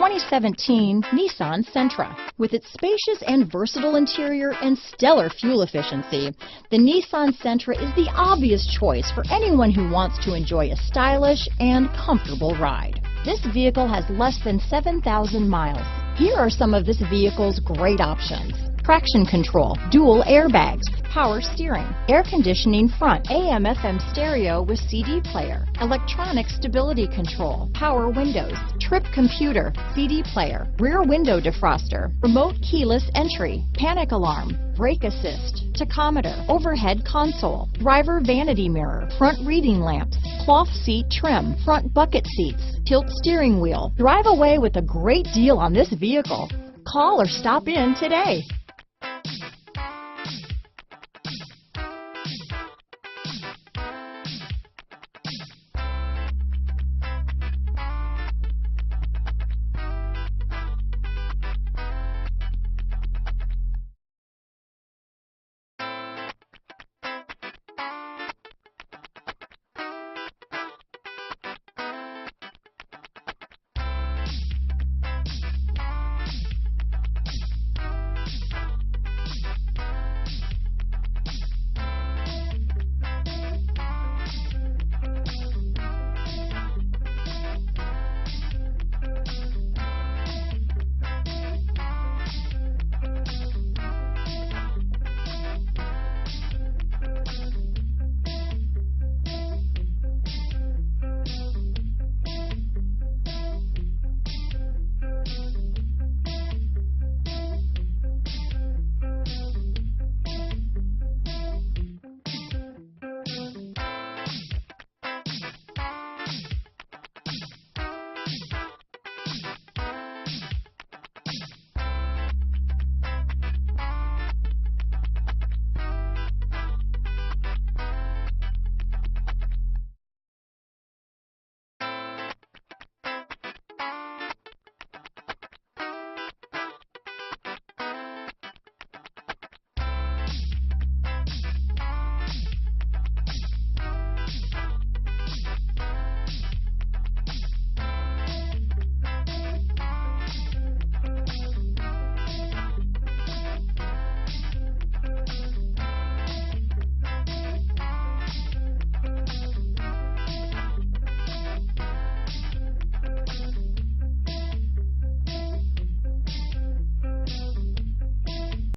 2017 Nissan Sentra. With its spacious and versatile interior and stellar fuel efficiency, the Nissan Sentra is the obvious choice for anyone who wants to enjoy a stylish and comfortable ride. This vehicle has less than 7,000 miles. Here are some of this vehicle's great options: traction control, dual airbags, power steering, air conditioning front, AM/FM stereo with CD player, electronic stability control, power windows, trip computer, CD player, rear window defroster, remote keyless entry, panic alarm, brake assist, tachometer, overhead console, driver vanity mirror, front reading lamps, cloth seat trim, front bucket seats, tilt steering wheel. Drive away with a great deal on this vehicle. Call or stop in today.